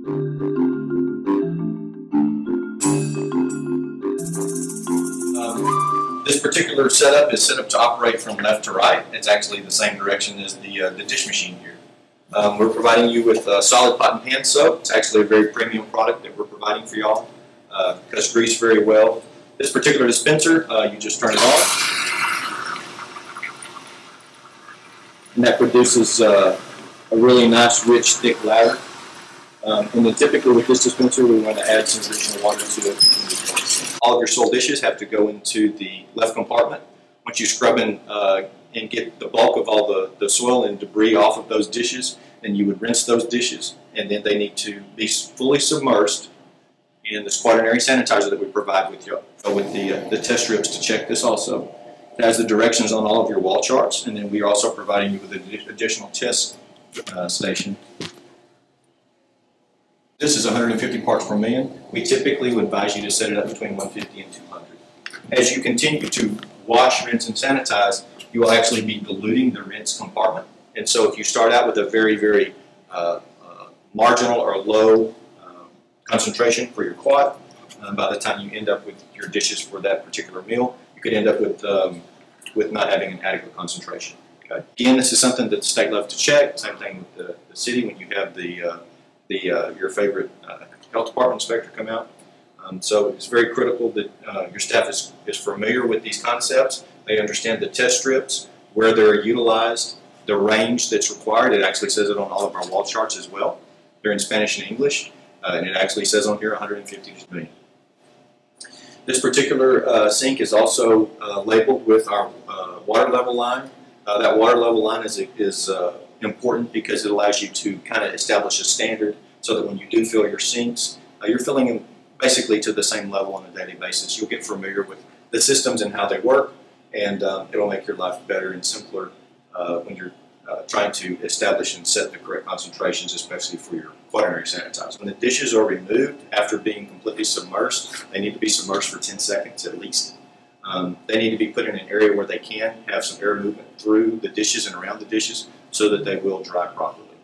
This particular setup is set up to operate from left to right. It's actually the same direction as the dish machine here. We're providing you with solid pot and pan soap. It's actually a very premium product that we're providing for y'all. Cuts grease very well. This particular dispenser, you just turn it on, and that produces a really nice, rich, thick lather. And then typically with this dispenser, we want to add some additional water to it. All of your sold dishes have to go into the left compartment. Once you scrub and get the bulk of all the soil and debris off of those dishes, then you would rinse those dishes, and then they need to be fully submersed in this quaternary sanitizer that we provide with you. So with the test strips to check this also. It has the directions on all of your wall charts, and then we are also providing you with an additional test station. This is 150 parts per million. We typically would advise you to set it up between 150 and 200. As you continue to wash, rinse, and sanitize, you will actually be diluting the rinse compartment. And so if you start out with a very, very marginal or low concentration for your quat, by the time you end up with your dishes for that particular meal, you could end up with not having an adequate concentration. Okay. Again, this is something that the state loves to check. Same thing with the city when you have your favorite health department inspector come out. So it's very critical that your staff is familiar with these concepts. They understand the test strips, where they're utilized, the range that's required. It actually says it on all of our wall charts as well. They're in Spanish and English, and it actually says on here 150 to million. This particular sink is also labeled with our water level line. That water level line is important because it allows you to kind of establish a standard so that when you do fill your sinks, you're filling them basically to the same level on a daily basis. You'll get familiar with the systems and how they work, and it'll make your life better and simpler when you're trying to establish and set the correct concentrations, especially for your quaternary sanitizer. When the dishes are removed after being completely submersed, they need to be submersed for 10 seconds at least. They need to be put in an area where they can have some air movement through the dishes and around the dishes so that they will dry properly.